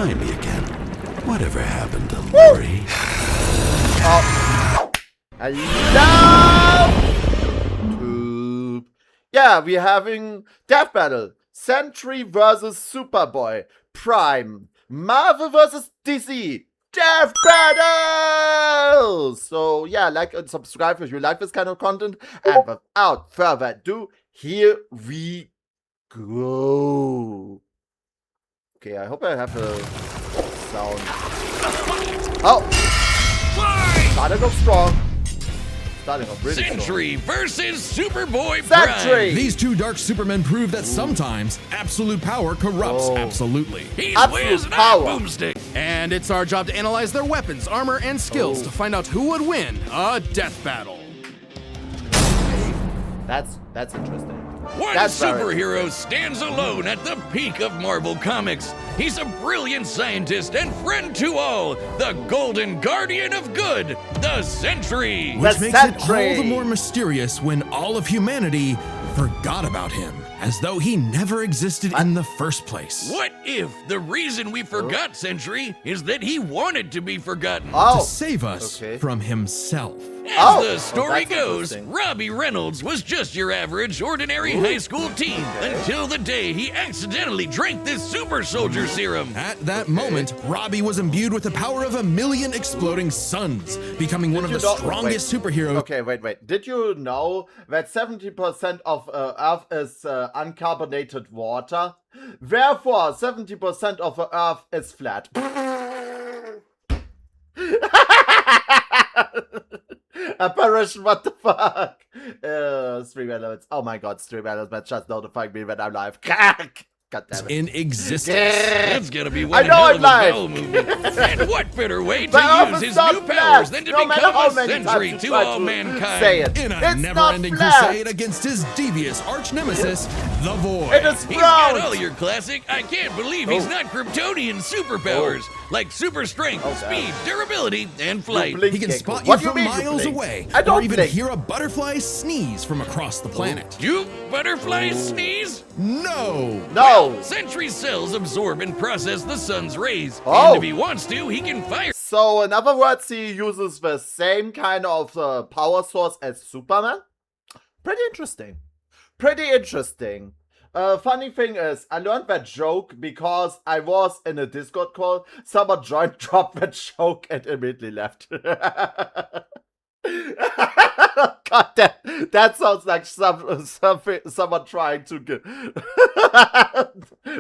Remind me again. Whatever happened to Lori? Hello! Yeah, we're having Death Battle. Sentry versus Superboy. Prime. Marvel versus DC. Death Battle! So, yeah, like and subscribe if you like this kind of content. And without further ado, here we go. Okay, I hope I have a sound. Oh! Starting off strong. Starting off really Sentry strong. versus Superboy Sentry! Prime. These two dark supermen prove that sometimes absolute power corrupts absolutely. He's Absolute whizzing power. a boomstick. And it's our job to analyze their weapons, armor, and skills to find out who would win a death battle. That's interesting. One That's very superhero stands alone at the peak of Marvel Comics. He's a brilliant scientist and friend to all, the Golden Guardian of Good, the Sentry. Which makes it Sentry. all the more mysterious when all of humanity forgot about him, as though he never existed in the first place. What if the reason we forgot Sentry is that he wanted to be forgotten? To save us okay. from himself. As the story that's goes, interesting. Robbie Reynolds was just your average, ordinary high school teen until the day he accidentally drank this super soldier serum. At that moment, Robbie was imbued with the power of 1,000,000 exploding suns, becoming one of the strongest superheroes. Okay, wait. Did you know that 70% of Earth is uncarbonated water? Therefore, 70% of the Earth is flat. Apparition, what the fuck? Stream elements. Oh my god, stream elements just notifying me when I'm live. God damn it. In existence. That's gonna be I one know hell I'm of a live. bowel movement. And what better way The to Earth use is his not new flat, powers than to no matter how become a many Sentry times you to try all to mankind? say it. In a It's never-ending not flat. crusade against his devious arch-nemesis, the Void. It is He's got round. all your classic, I can't believe he's not Kryptonian superpowers, like super strength, speed, durability, and flight. Blink. He can Okay, spot what you do from you mean you miles blink? away, I don't or even blink. hear a butterfly sneeze from across the planet. You butterflies sneeze? No! No. Sentry cells absorb and process the sun's rays, Oh. and if he wants to, he can fire. So, in other words, he uses the same kind of power source as Superman? Pretty interesting. Funny thing is, I learned that joke because I was in a Discord call. Someone joined, dropped that joke, and immediately left. God, that sounds like someone trying to get.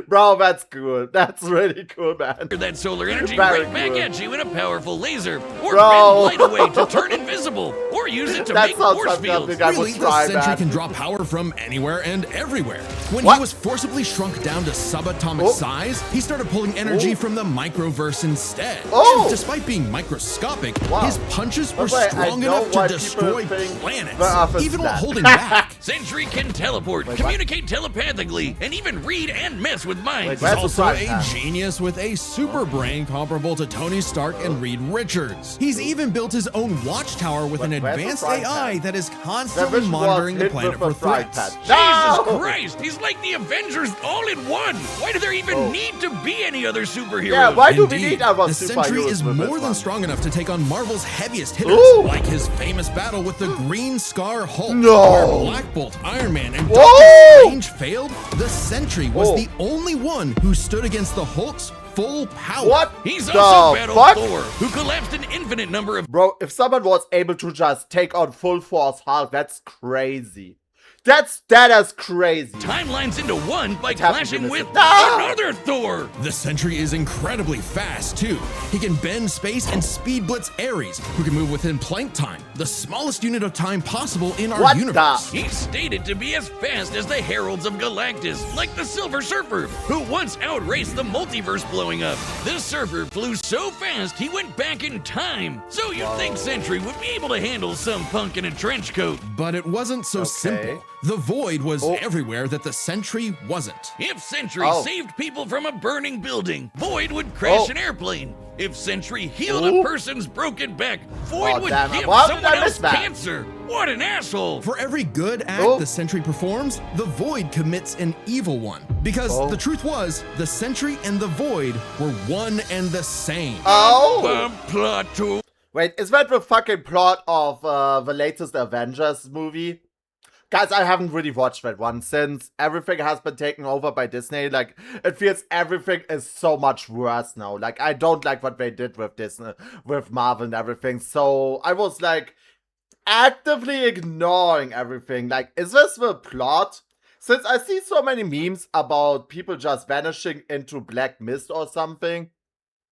Bro, that's cool. That's really cool, man. That solar energy Very right back good. at you in a powerful laser, or Bro. bend light away to turn invisible, or use it to That make sounds force like fields. something I would Really, the try, Sentry man. can draw power from anywhere and everywhere. When What? he was forcibly shrunk down to subatomic size, he started pulling energy from the microverse instead. Oh. And despite being microscopic, Wow. his punches were But wait, I strong know enough why to people destroy think planets, the Earth is even while flat. holding back. Sentry can teleport, what? communicate telepathically, and even read and mess with minds. Where's He's the also prize a tag? genius with a super brain comparable to Tony Stark and Reed Richards. He's even built his own watchtower with an Where's the advanced frying AI pan? that is That constantly vision was monitoring the hit planet with for a frying threats. pan. Jesus No! Christ, he's like the Avengers all in one. Why do there even need to be any other superheroes? Yeah, why do we Indeed, need our the Sentry superheroes is with this more than one? strong enough to take on Marvel's heaviest hitters, Ooh. like his famous battle with the Green Scar Hulk. No. Where Black Bolt, Iron Man, and Whoa. Doctor Strange failed, the Sentry was Whoa. the only one who stood against the Hulk's full power. What? He's the also battled fuck? Thor, who collapsed an infinite number of. Bro, if someone was able to just take on full force Hulk, that's crazy. That is crazy. Timelines into one by happened to clashing this? with No! another Thor. The Sentry is incredibly fast, too. He can bend space and speed blitz Ares, who can move within plank time, the smallest unit of time possible in our What the- universe. He's stated to be as fast as the Heralds of Galactus, like the Silver Surfer, who once outraced the multiverse blowing up. This surfer flew so fast he went back in time. So you'd think Sentry would be able to handle some punk in a trench coat. But it wasn't so simple. The Void was everywhere that the Sentry wasn't. If Sentry saved people from a burning building, Void would crash an airplane. If Sentry healed a person's broken back, Void would damn it. give Why did someone I miss else that? cancer. What an asshole! For every good act the Sentry performs, the Void commits an evil one. Because the truth was, the Sentry and the Void were one and the same. Plot two. Wait, is that the fucking plot of the latest Avengers movie? Guys, I haven't really watched that one since everything has been taken over by Disney. Like, it feels everything is so much worse now. Like, I don't like what they did with Disney, with Marvel and everything. So, I was like, actively ignoring everything. Like, is this the plot? Since I see so many memes about people just vanishing into black mist or something.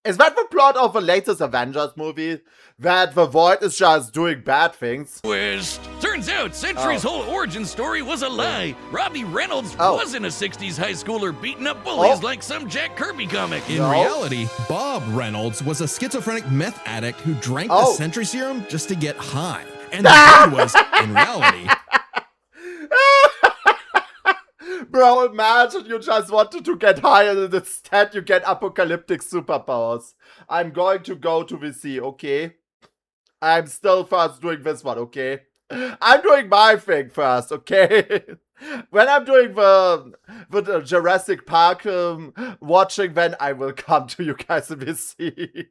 Is that the plot of the latest Avengers movie? That the Void is just doing bad things? Twist. Turns out Sentry's whole origin story was a lie. Robbie Reynolds wasn't a 60s high schooler beating up bullies like some Jack Kirby comic. In reality, Bob Reynolds was a schizophrenic meth addict who drank the Sentry serum just to get high. And the Void was, in reality... Bro, imagine you just wanted to get high and instead you get apocalyptic superpowers. I'm going to go to the sea, okay? I'm still first doing this one, okay? I'm doing my thing first, okay? When I'm doing the Jurassic Park watching, then I will come to you guys in the sea.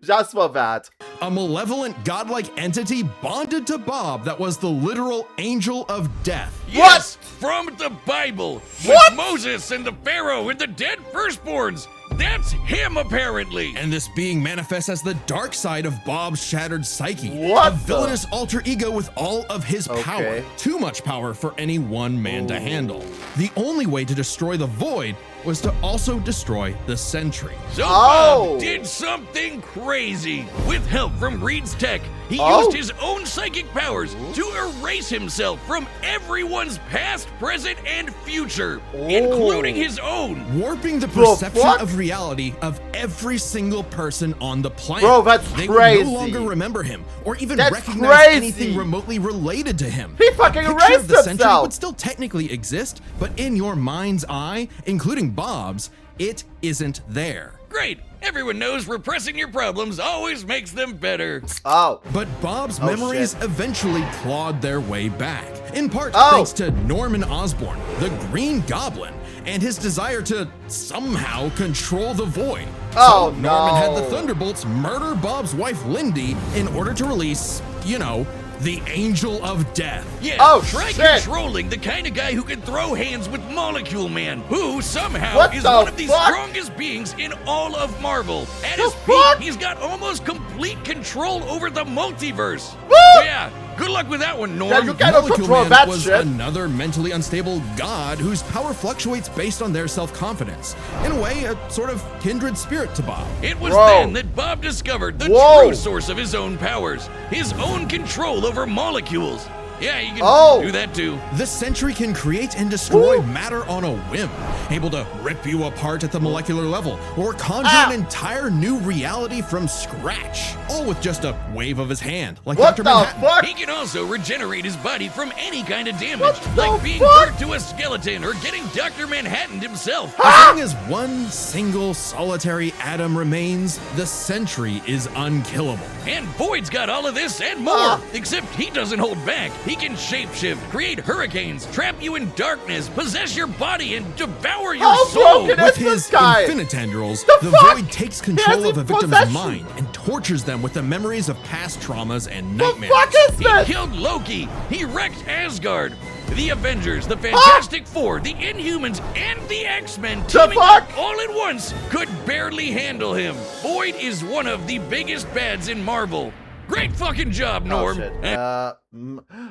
Just for that. A malevolent godlike entity bonded to Bob that was the literal angel of death. Yes, from the Bible. With Moses and the Pharaoh and the dead firstborns. That's him, apparently. And this being manifests as the dark side of Bob's shattered psyche. What a villainous alter ego with all of his power. Too much power for any one man to handle. The only way to destroy the Void was to also destroy the Sentry. So Bob did something crazy. With help from Reed's tech, he used his own psychic powers to erase himself from everyone's past, present, and future, including his own. Warping the perception of reality of every single person on the planet. Bro, that's they crazy. would no longer remember him or even recognize anything remotely related to him. He fucking Picture erased of the Sentry himself. would still technically exist, but in your mind's eye, including Bob's, it isn't there. Great. Everyone knows repressing your problems always makes them better. But Bob's memories eventually clawed their way back. In part thanks to Norman Osborn, the Green Goblin, and his desire to somehow control the Void. So Norman had the Thunderbolts murder Bob's wife Lindy in order to release, you know, the Angel of Death. Yeah, try controlling the kind of guy who can throw hands with Molecule Man, who somehow is one of the strongest beings in all of Marvel. At his peak, he's got almost complete control over the multiverse. So yeah, good luck with that one, Norm. Yeah, you cannot control Man that was shit. Another mentally unstable god whose power fluctuates based on their self-confidence. In a way, a sort of kindred spirit to Bob. It was then that Bob discovered the true source of his own powers, his own control over molecules. Yeah, you can do that too. The Sentry can create and destroy matter on a whim, able to rip you apart at the molecular level, or conjure an entire new reality from scratch, all with just a wave of his hand, like Dr. Manhattan. He can also regenerate his body from any kind of damage, like being burnt to a skeleton or getting Dr. Manhattan himself. As long as one single solitary atom remains, the Sentry is unkillable. And Void's got all of this and more, except he doesn't hold back. He can shapeshift, create hurricanes, trap you in darkness, possess your body, and devour your soul. With his infinite tendrils, the Void takes control of a victim's mind and tortures them with the memories of past traumas and nightmares. He killed Loki. He wrecked Asgard. The Avengers, the Fantastic Four, the Inhumans, and the X-Men teaming up all at once could barely handle him. Void is one of the biggest bads in Marvel. Great fucking job, Norm.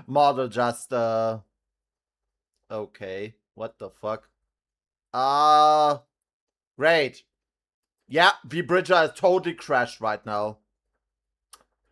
Model just, okay. What the fuck? Great. Yeah, V-Bridger has totally crashed right now.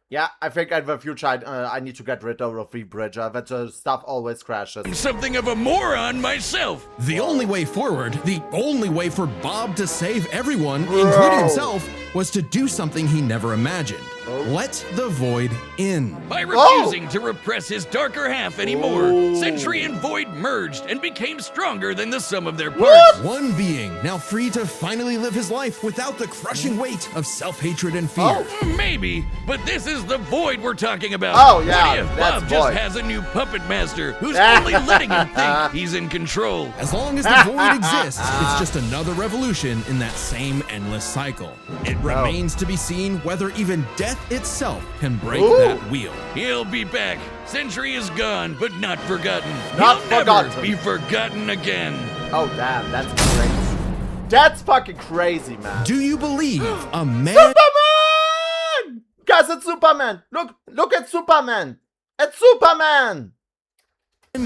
Yeah, I think in the future I need to get rid of V-Bridger. That stuff always crashes. I'm something of a moron myself. The only way forward, the only way for Bob to save everyone, including himself, was to do something he never imagined. Let the void in. By refusing to repress his darker half anymore, Sentry and Void merged and became stronger than the sum of their parts. One being now free to finally live his life without the crushing weight of self-hatred and fear. Maybe, but this is the Void we're talking about. Oh, yeah, What if that's Bob just Void. has a new puppet master who's only letting him think he's in control? As long as the void exists, it's just another revolution in that same endless cycle. It remains to be seen whether even death itself can break that wheel. He'll be back. Sentry is gone, but not forgotten. Not He'll forgotten. never be forgotten again. Oh, damn, that's crazy. That's fucking crazy, man. Do you believe a man Superman! Guys, it's Superman. Look at Superman. It's Superman.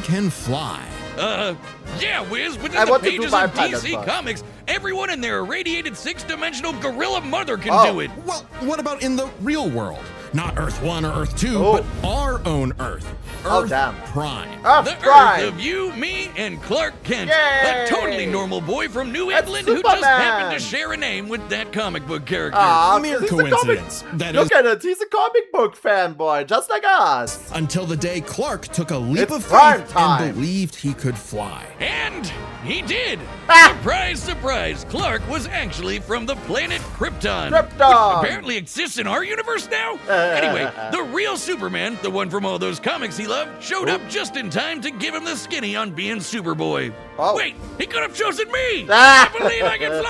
can fly? Yeah, Wiz, but I in the want to do pages my of pilot DC part. Comics, everyone in their irradiated six-dimensional gorilla mother can Oh. do it. Well, what about in the real world? Not Earth 1 or Earth 2, Oh. but our own Earth. Oh, Earth damn. Prime. The Prime. Earth of you, me, and Clark Kent. Yay! A totally normal boy from New That's England who just Superman. happened to share a name with that comic book character. Mere he's a comic- coincidence. That is Look at it. He's a comic book fanboy, just like us. until the day Clark took a leap It's of prime faith time. and believed he could fly. And he did. Ah! Surprise, surprise. Clark was actually from the planet Krypton. Krypton. Which apparently exists in our universe now. Anyway, the real Superman, the one from all those comics he loved, showed up just in time to give him the skinny on being Superboy. Oh. Wait, he could have chosen me. Ah! I believe I can Bugsy,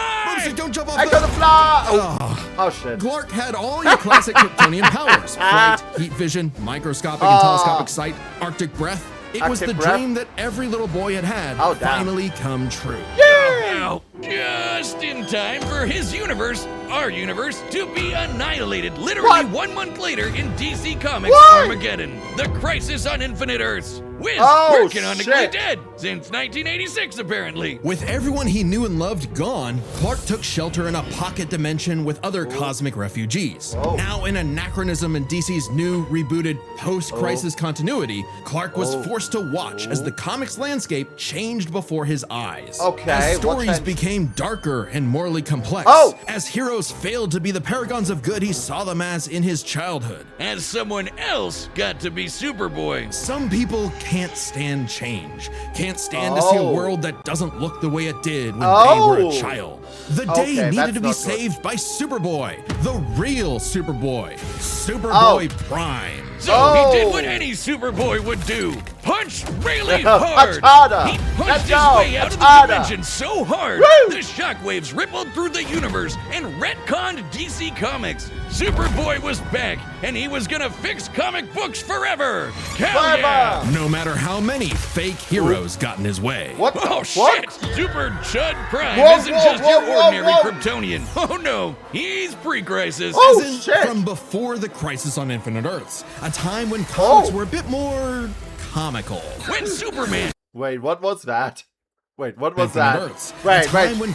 fly. don't jump off I the... gotta fly. Oh. Oh, shit. Clark had all your classic Kryptonian powers. Flight, heat vision, microscopic and telescopic sight, Arctic breath. It was the Arctic breath? dream that every little boy had Oh, damn. finally come true. Now, just in time for his universe, our universe, to be annihilated literally What? 1 month later in DC Comics What? Armageddon, the Crisis on Infinite Earths. Wiz, Oh, we're canonically shit. dead since 1986, apparently. With everyone he knew and loved gone, Clark took shelter in a pocket dimension with other cosmic refugees. Oh. Now, an anachronism in DC's new, rebooted, post-crisis continuity, Clark was forced to watch as the comics landscape changed before his eyes. Okay, As what stories changed? became darker and morally complex. Oh. As heroes failed to be the paragons of good he saw them as in his childhood. As someone else got to be Superboy. Some people can't stand change, can't stand to see a Oh. world that doesn't look the way it did when Oh. they were a child. The day Okay, needed that's to be not good. saved by Superboy, the real Superboy, Superboy Prime. So Oh. he did what any Superboy would do. Punch really Punch hard. harder. He punched Let's his go. way out Punch of the harder. dimension so hard, Woo. the shockwaves rippled through the universe and retconned DC Comics. Superboy was back, and he was gonna fix comic books forever. Hell yeah! No matter how many fake heroes got in his way. What the Oh fuck? shit! Super Chud Prime Whoa, isn't whoa, just whoa, your whoa, ordinary whoa. Kryptonian. Oh no, he's pre-crisis. Oh, As in, shit. from before the Crisis on Infinite Earths, a time when comics were a bit more comical. When Superman Wait, what was that? Wait, what was Infinite that? Earths, a Wait, time wait. when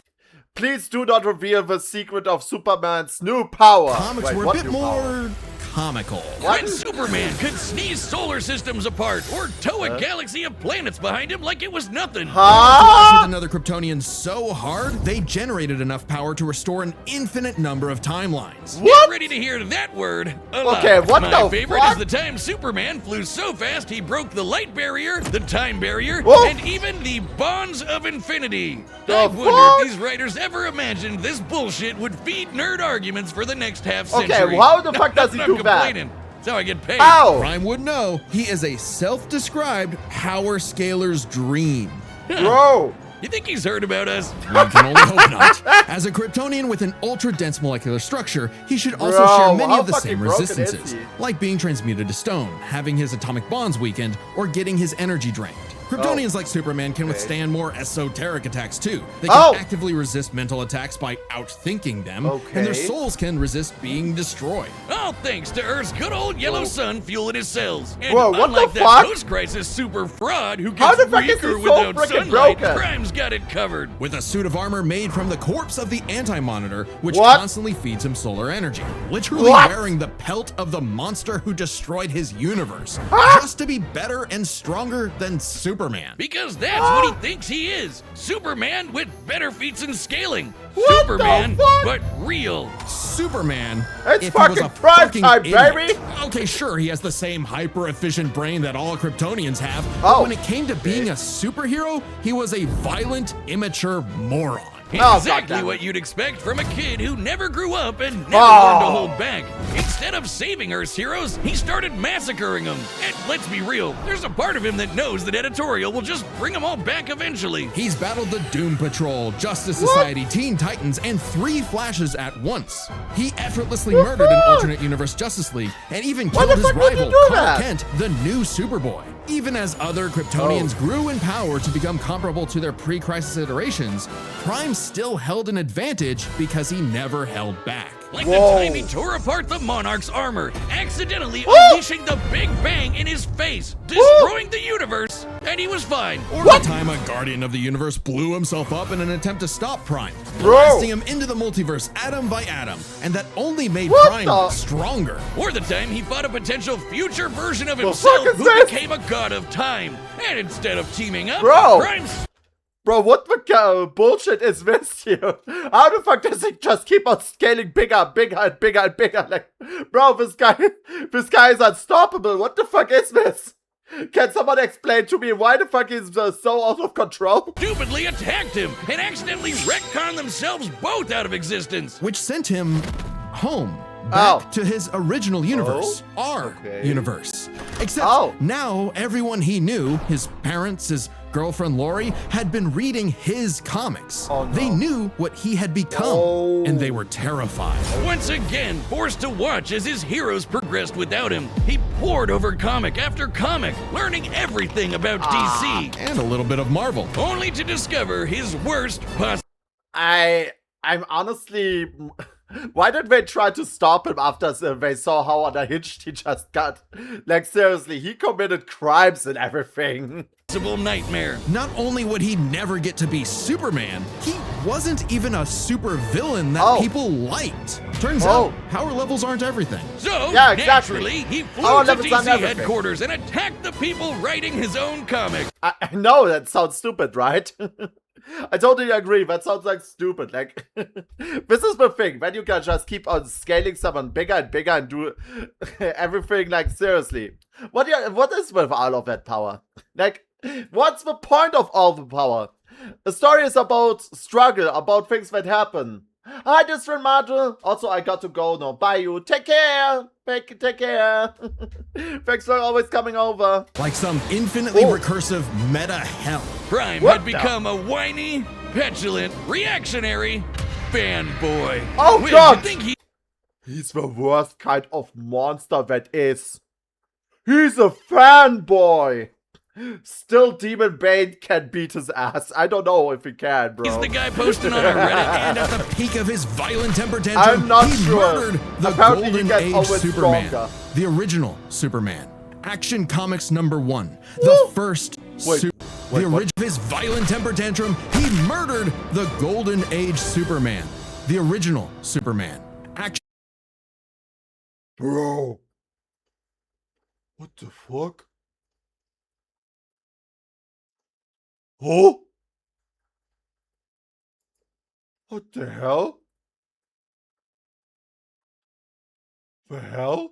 Please do not reveal the secret of Superman's new power. comics Wait, were a what bit new more power? comical. When Superman could sneeze solar systems apart or tow a galaxy of planets behind him like it was nothing. Clash with Huh? another Kryptonian so hard, they generated enough power to restore an infinite number of timelines. Get What? ready to hear that word a lot. Okay, what My the favorite fuck? is the time Superman flew so fast he broke the light barrier, the time barrier, Whoa. and even the bonds of infinity. The I wonder fuck? if these writers ever imagined this bullshit would feed nerd arguments for the next half Okay, century. how the fuck does he I'm do that? complaining. That's how I get paid. Ow! Prime would know he is a self-described power scaler's dream. Bro! You think he's heard about us? We can only hope not. As a Kryptonian with an ultra-dense molecular structure, he should also Bro, share many how of the fucking same broken is resistances, he? like being transmuted to stone, having his atomic bonds weakened, or getting his energy drained. Kryptonians like Superman can withstand more esoteric attacks too. They can Oh! actively resist mental attacks by outthinking them, and Okay. their souls can resist being destroyed. All thanks to Earth's good old yellow sun fueling his cells. And Whoa, what the unlike that fuck? post-crisis super fraud who How gets the fuck is he weaker so without freaking sunlight, broken? Prime's got it covered. With a suit of armor made from the corpse of the Anti-Monitor, which What? constantly feeds him solar energy. Literally What? wearing the pelt of the monster who destroyed his universe. Huh? Just to be better and stronger than Superman. Superman. Because that's what he thinks he is. Superman with better feats and scaling. What Superman, the fuck? but real. Superman. It's if he was fucking a prime fucking time, idiot. baby! Okay, sure, he has the same hyper-efficient brain that all Kryptonians have. Oh. But when it came to being a superhero, he was a violent, immature moron. Oh, Exactly goddamn. what you'd expect from a kid who never grew up and never Oh. learned to hold back. Instead of saving Earth's heroes, he started massacring them. And let's be real, there's a part of him that knows that editorial will just bring them all back eventually. He's battled the Doom Patrol, Justice Society, Teen Titans, and 3 Flashes at once. He effortlessly murdered an alternate universe Justice League and even Why killed the his fuck would he rival, do Clark that? Kent, the new Superboy. Even as other Kryptonians grew in power to become comparable to their pre-crisis iterations, Prime still held an advantage because he never held back. Like Whoa. the time he tore apart the Monarch's armor, accidentally unleashing the Big Bang in his face, destroying the universe, and he was fine. Or the time a Guardian of the Universe blew himself up in an attempt to stop Prime, Bro. blasting him into the multiverse atom by atom, and that only made What Prime the- stronger. Or the time he fought a potential future version of fuck himself is who this? became a god of time. And instead of teaming up, Bro. Prime's Bro, what the bullshit is this here? How the fuck does he just keep on scaling bigger, bigger, and bigger, and bigger? Like, bro, this guy is unstoppable. What the fuck is this? Can someone explain to me why the fuck he's so out of control? stupidly attacked him and accidentally retconned themselves both out of existence. Which sent him home. Back Oh. to his original universe, our Okay. universe. Except Oh. now everyone he knew, his parents, his girlfriend Lori, had been reading his comics. Oh, no. They knew what he had become, Oh. and they were terrified. Once again, forced to watch as his heroes progressed without him, he pored over comic after comic, learning everything about DC, And a little bit of Marvel. only to discover his worst I'm honestly. Why did they try to stop him after they saw how unhinged he just got? Like, seriously, he committed crimes and everything. possible nightmare. Not only would he never get to be Superman, he wasn't even a super villain that Oh. people liked. Turns Oh. out, power levels aren't everything. So, Yeah, exactly. naturally, he flew Our to levels on DC everything. headquarters and attacked the people writing his own comic. I know that sounds stupid, right? I totally agree. That sounds like stupid. Like, this is the thing. When you can just keep on scaling someone bigger and bigger and do everything, like, seriously. What is with all of that power? Like, what's the point of all the power? The story is about struggle, about things that happen. Hi, Distant Martel. Also, I got to go now. Bye, you. Take care. Take care. Thanks for always coming over. Like some infinitely Oh. recursive meta hell. Prime What had the- become a whiny, petulant, reactionary fanboy. Oh, When God. you think he He's the worst kind of monster that is. He's a fanboy. Still, Demon Bane can beat his ass. I don't know if he can, bro. He's the guy posting on a Reddit And at the peak of his violent temper tantrum, I'm not he sure. murdered the Apparently he Golden gets Age always Superman. stronger. The original Superman. Action Comics #1. The first Wait, the what? original his violent temper tantrum, he murdered the Golden Age Superman. The original Superman. Action Bro. What the fuck? Oh? What the hell? The hell?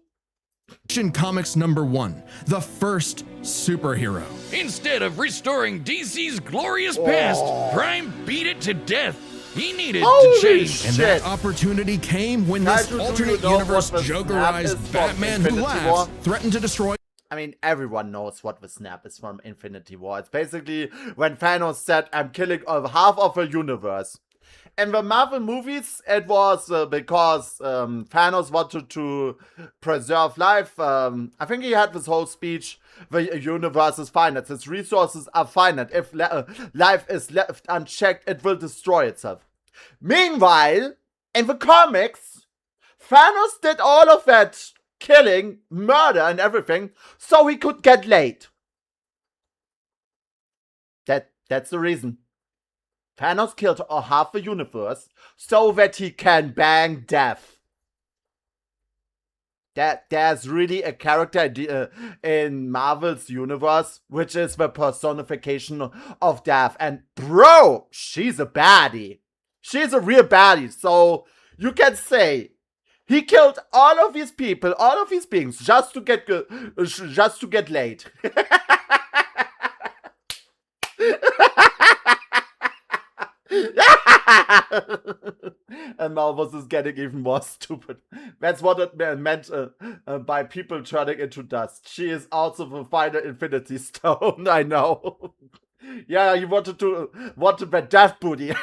Comics #1. The first superhero. Instead of restoring DC's glorious past, Oh. Prime beat it to death. He needed Holy to change. shit. And that opportunity came when this Kaiju, do you alternate know universe what the snap Jokerized is from Batman who Infinity laughs War? threatened to destroy I mean, everyone knows what the snap is from Infinity War. It's basically when Thanos said, I'm killing half of a universe. In the Marvel movies, it was because Thanos wanted to preserve life. I think he had this whole speech, the universe is finite, its resources are finite. If life is left unchecked, it will destroy itself. Meanwhile, in the comics, Thanos did all of that killing, murder, and everything so he could get laid. That's the reason. Thanos killed half the universe so that he can bang death. there's really a character in Marvel's universe, which is the personification of death. And bro, she's a baddie. She's a real baddie. So you can say he killed all of these people, all of these beings, just to get laid. And Malvus is getting even more stupid. That's what it meant by people turning into dust. She is also the final Infinity Stone. I know. Yeah, you wanted the death booty.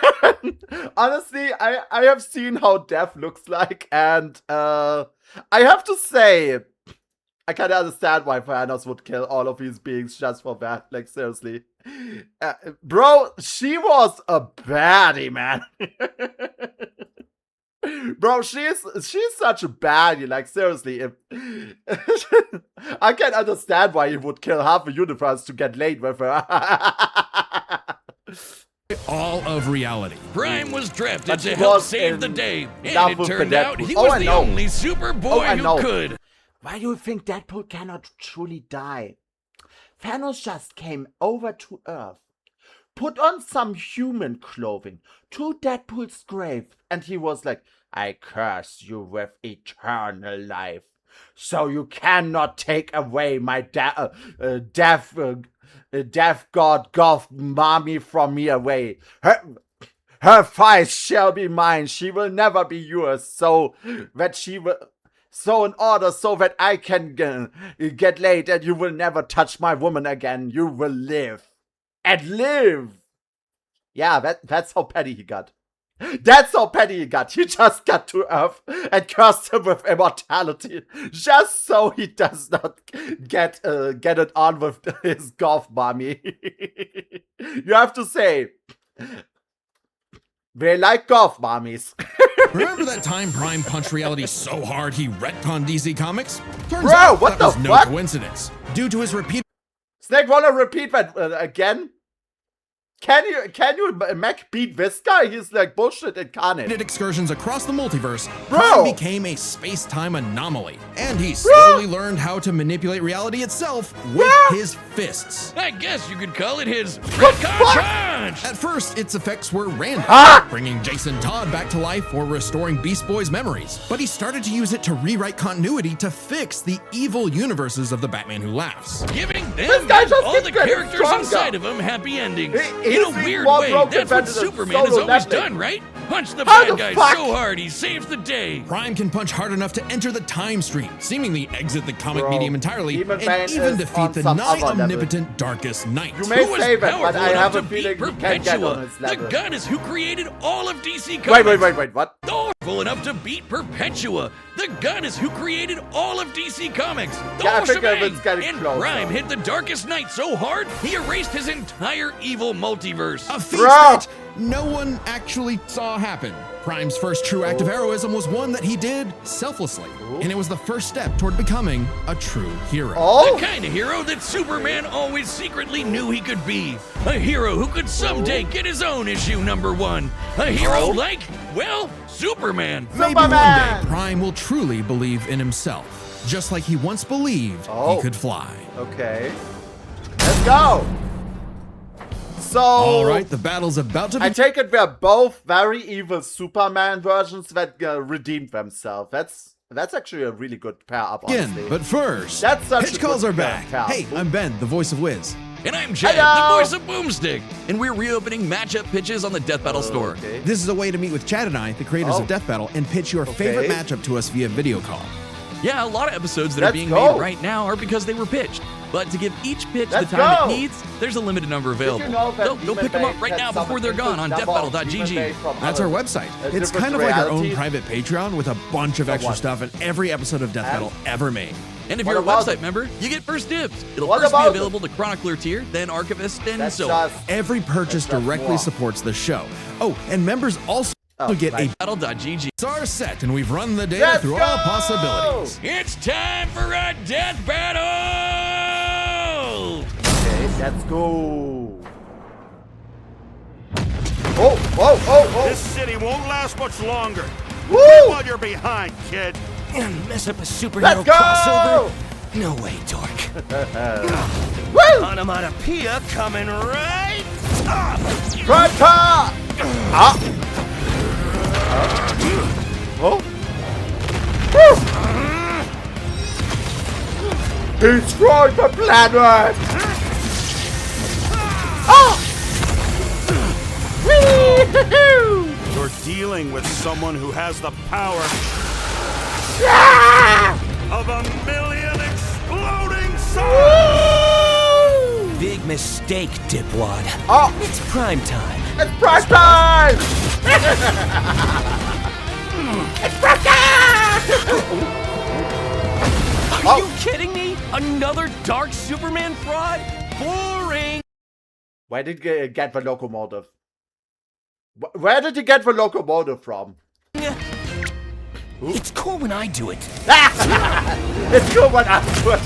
Honestly, I have seen how death looks like, and I have to say, I kind of understand why Thanos would kill all of these beings just for that. Like, seriously. Bro, she was a baddie, man. Bro, she's such a baddie. Like, seriously. I can understand why he would kill half the universe to get laid with her. All of reality. Prime was drafted But to he help was save the in day, love and it with turned the out Deadpool. he Oh, was I the know. only Superboy I know. who could. Why do you think Deadpool cannot truly die? Thanos just came over to Earth, put on some human clothing to Deadpool's grave, and he was like, I curse you with eternal life, so you cannot take away my death god Goth mommy from me away. Her thighs shall be mine, she will never be yours, so that I can get laid and you will never touch my woman again. You will live. And live! Yeah, that's how petty he got. That's how petty he got. He just got to Earth and cursed him with immortality. Just so he does not get it on with his golf mommy. You have to say, they like golf mommies. Remember that time Prime punched reality so hard he retconned DC Comics? Turns Bro, out what that was the no fuck? coincidence. Due to his repeated Snake, wanna repeat that again? Can you Mac beat this guy? He's like bullshit incarnate. excursions across the multiverse, Bro! Prime became a space-time anomaly. And he slowly learned how to manipulate reality itself with his fists. I guess you could call it his retcon punch. At first, its effects were random, bringing Jason Todd back to life or restoring Beast Boy's memories. But he started to use it to rewrite continuity to fix the evil universes of the Batman Who Laughs. Giving This them guy and just all keeps the getting characters stronger. inside of him happy endings. He In a is weird more way, broken that's what than the Superman has solo always leveling. done, right? Punch the How bad the guy fuck? so hard he saves the day. Prime can punch hard enough to enter the time stream, seemingly exit the comic Bro, medium entirely, Demon and Bane even is defeat on the some nigh other level. omnipotent Darkest Knight. You may Who was say that, but powerful I have a enough to feeling beat he can't get on Perpetua, his the level. goddess who created all of DC Comics. Wait, what? Powerful enough to beat Perpetua, the goddess who created all of DC Comics. The Yeah, I whole think shebang. it's getting And close, Prime though. hit the Darkest Knight so hard, he erased his entire evil multiverse. A feat Bro! that no one actually saw happen. Prime's first true act of heroism was one that he did selflessly, and it was the first step toward becoming a true hero. Oh? The kind of hero that Superman always secretly knew he could be. A hero who could someday get his own issue #1. A hero like, well, Superman. Maybe one Superman! day Prime will truly believe in himself, just like he once believed Oh. he could fly. Okay. Let's go! So... All right, the battle's about to I begin. take it we're both very evil Superman versions that redeemed themselves. That's actually a really good pair up, honestly. But first, That's such pitch a calls good are back. pair. Hey, I'm Ben, the voice of Wiz. And I'm Jed, Hello. the voice of Boomstick. And we're reopening matchup pitches on the Death Battle store. Okay. This is a way to meet with Chad and I, the creators Oh. of Death Battle, and pitch your favorite matchup to us via video call. Yeah, a lot of episodes that Let's are being go. made right now are because they were pitched. But to give each pitch Let's the time go. it needs, there's a limited number available. Did you know that So go Demon pick them up Bane right had now some before they're gone on double Demon deathbattle.gg. Bane from That's our other- website. a It's different kind of like our own reality. private Patreon with a bunch of extra what? stuff in every episode of Death And? Battle ever made. And if What you're a about website it? member, you get first dibs. It'll What first be about it? available to Chronicler tier, then Archivist, and That's so on. just... Every purchase That's directly more. supports the show. Oh, and members also get right. a Battle.gg. star set, and we've run the data Let's through go! all possibilities. It's time for a death battle! Okay, let's go. Oh! This city won't last much longer. Woo! While you're behind, kid. And mess up a superhero Let's go! crossover? No way, dork. Woo! Onomatopoeia coming right up! Prata! Ah! Oh! Woo! Destroy the planet! Oh! Whee-hoo-hoo! You're dealing with someone who has the power of a million exploding suns! Big mistake, dipwad. Oh! It's prime time. It's prime time! It's prime time! Are you kidding me? Another dark Superman fraud? Boring! Where did you get the locomotive? Where did you get the locomotive from? It's cool when I do it. It's cool when I do it.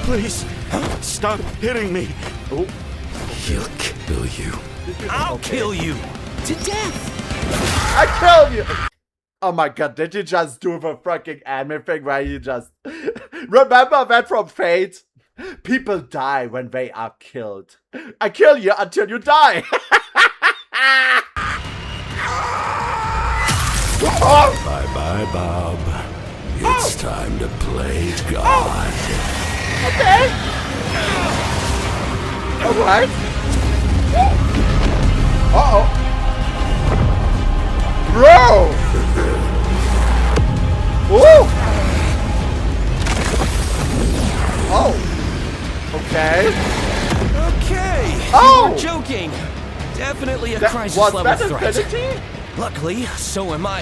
Please, stop hitting me. He'll kill you. I'll kill you to death. I killed you! Oh my god, did you just do the fucking anime thing where you just... Remember that from Fate? People die when they are killed. I kill you until you die! Bye-bye, Bob. It's time to play God. Okay! Alright. Uh-oh. Bro! Ooh! Oh! Okay. Okay. Oh! You're joking. Definitely a That, crisis was level that threat. infinity? Luckily, so am I.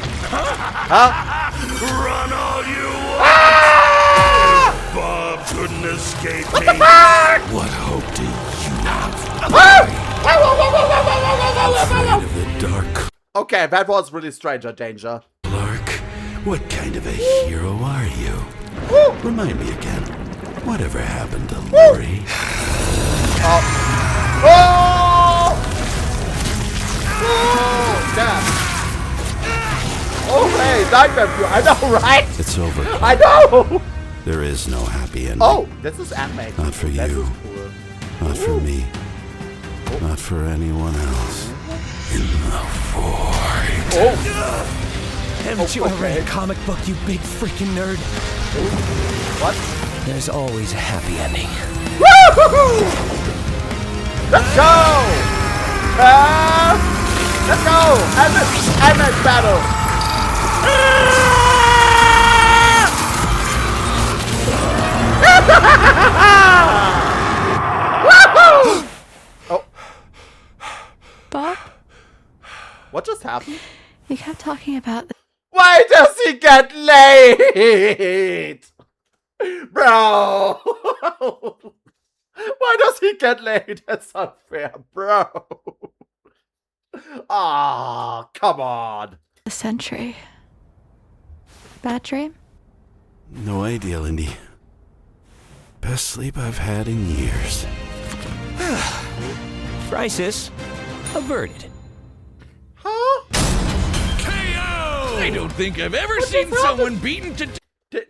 Run all you want! Bob couldn't escape me. What hope do you have? Afraid of the dark, Okay, that was really Stranger Danger. Clark? What kind of a hero are you? Remind me again. Whatever happened to Lori? Oh! Oh! Damn. Oh, hey, Nightmare Fuel. I know, right? It's over. I know! There is no happy ending. Oh, this is anime. Not for This you. is cool. Not for me. Not for anyone else. In the void. Oh! Haven't you ever read a comic book, you big freaking nerd? What? There's always a happy ending. Woo-hoo-hoo! Let's go! Let's go! MS battle! Woohoo! Oh, Bob, what just happened? you kept talking about Why does he get late? Bro! Why does he get late? That's unfair, bro. Ah, come on. the Sentry. Bad dream? No idea, Lindy. Best sleep I've had in years. Crisis averted. Huh? I don't think I've ever seen someone beaten to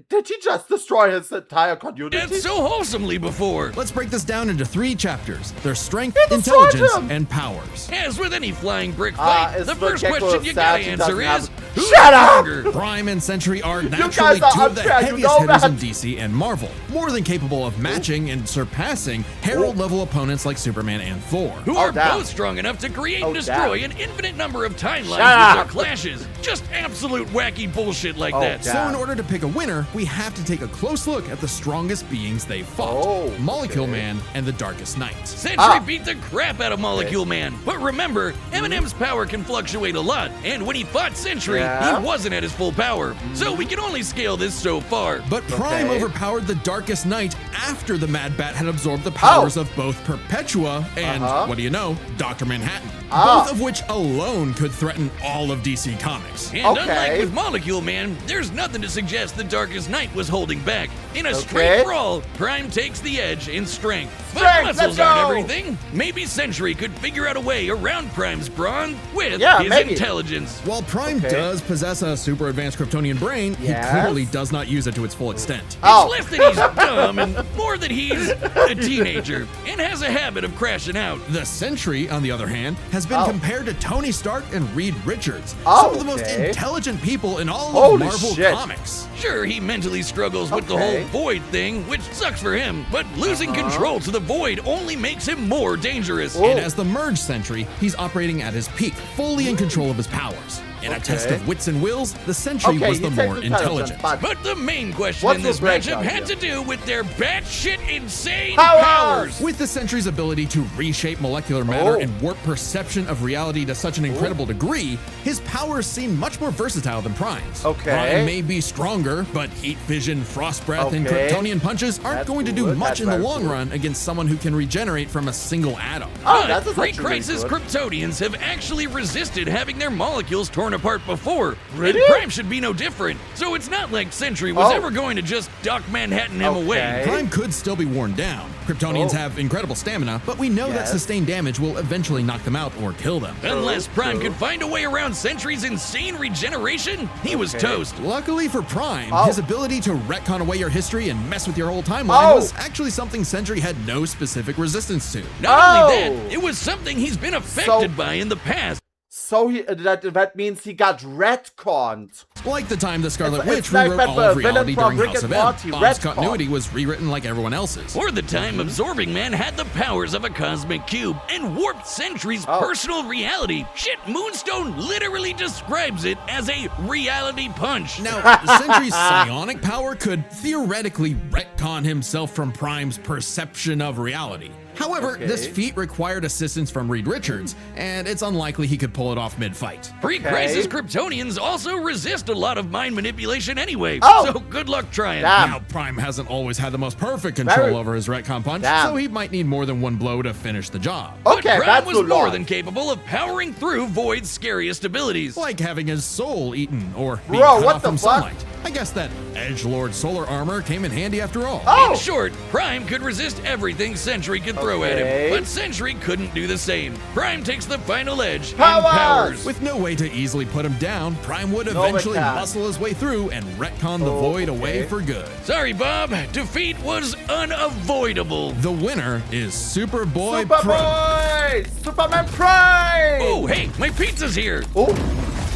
Did he just destroy his entire community? death so wholesomely before. Let's break this down into 3 chapters. Their strength, He destroyed intelligence, him! and powers. As with any flying brick fight, is the the first gecko question you sad gotta he answer doesn't is, have- who's Shut up! stronger? Prime and Sentry are guys naturally are 2 of the unfair, you heaviest know hitters that. in DC and Marvel, more than capable of matching and surpassing Herald-level opponents like Superman and Thor. Who Oh, are damn. both strong enough to create Oh, and destroy damn. an infinite number of timelines Shut with up. their clashes. Just absolute wacky bullshit like Oh, that. damn. So in order to pick a winner, we have to take a close look at the strongest beings they fought, Oh, Molecule okay. Man and the Darkest Knight. Sentry beat the crap out of Molecule Man. But remember, Eminem's power can fluctuate a lot, and when he fought Sentry, Yeah. he wasn't at his full power, so we can only scale this so far. But Prime Okay. overpowered the Darkest Knight after the Mad Bat had absorbed the powers of both Perpetua and, what do you know, Dr. Manhattan. Both of which alone could threaten all of DC Comics. And unlike with Molecule Man, there's nothing to suggest the Darkest Knight was holding back. In a straight brawl, Prime takes the edge in strength. But muscles aren't everything. Maybe Sentry could figure out a way around Prime's brawn with his intelligence. While Prime does possess a super advanced Kryptonian brain, he clearly does not use it to its full extent. It's less that he's dumb and more that he's a teenager and has a habit of crashing out. The Sentry, on the other hand, has been compared to Tony Stark and Reed Richards, some of the most intelligent people in all of Marvel Comics. Sure, he mentally struggles with the whole Void thing, which sucks for him, but losing control to the Void only makes him more dangerous. And as the Merge Sentry, he's operating at his peak, fully in control of his powers. In a test of wits and wills, the Sentry was the more intelligent. But the main question in this matchup had to do with their batshit insane powers. With the Sentry's ability to reshape molecular matter and warp perception of reality to such an incredible degree, his powers seem much more versatile than Prime's. Prime may be stronger, but heat vision, frost breath, and Kryptonian punches aren't going to do much in the long run against someone who can regenerate from a single atom. But pre-crisis Kryptonians have actually resisted having their molecules torn apart before. And Prime should be no different. So it's not like Sentry was ever going to just Doc Manhattan him away. Prime could still be worn down. Kryptonians have incredible stamina, but we know that sustained damage will eventually knock them out or kill them. Unless Prime could find a way around Sentry's insane regeneration, he was toast. Luckily for Prime, his ability to retcon away your history and mess with your whole timeline was actually something Sentry had no specific resistance to. Not only that, it was something he's been affected by in the past. So that means he got retconned. Like the time the Scarlet Witch rewrote all of reality during House of M. Bond's continuity was rewritten like everyone else's. Or the time Absorbing Man had the powers of a cosmic cube and warped Sentry's personal reality. Shit, Moonstone literally describes it as a reality punch. Now, Sentry's psionic power could theoretically retcon himself from Prime's perception of reality. However, this feat required assistance from Reed Richards, and it's unlikely he could pull it off mid-fight. Pre-crisis Kryptonians also resist a lot of mind manipulation anyway, so good luck trying. Now, Prime hasn't always had the most perfect control over his retcon punch, so he might need more than one blow to finish the job. But Prime was more than capable of powering through Void's scariest abilities. Like having his soul eaten, or being cut off from sunlight. I guess that Edgelord solar armor came in handy after all. In short, Prime could resist everything Sentry could throw at him, but Sentry couldn't do the same. Prime takes the final edge and powers. With no way to easily put him down, Prime would eventually muscle his way through and retcon the Void away for good. Sorry, Bob. Defeat was unavoidable. The winner is Superboy Prime. Superman Prime! Oh, hey, my pizza's here.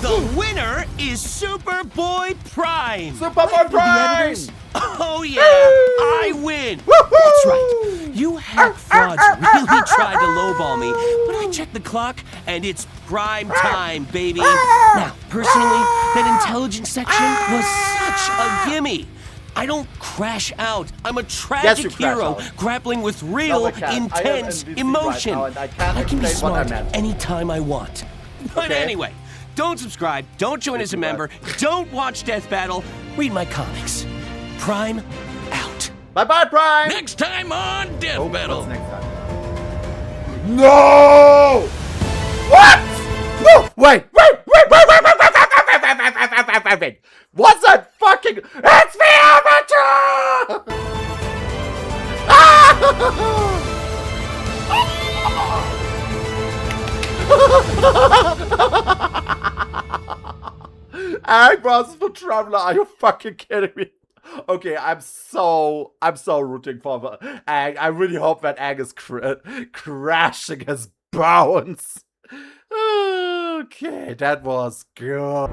The winner is Superboy Prime. Superboy Prime! Oh yeah, I win. That's right. You hack frauds really tried to lowball me, but I checked the clock and it's prime time, baby. Now, personally, that intelligence section was such a gimme. I don't crash out. I'm a tragic hero grappling with real, intense emotion. I can be smart anytime I want. But anyway, don't subscribe, don't join as a member, don't watch Death Battle, read my comics. Prime out. Bye-bye, Prime! Next time on Death Battle. Next time? No! What? No! Wait! What's that fucking... It's the Avatar! Ag Bros for Traveler, are you fucking kidding me? Okay, I'm so rooting for Ag. I really hope that Ag is crashing his bones. Okay, that was good.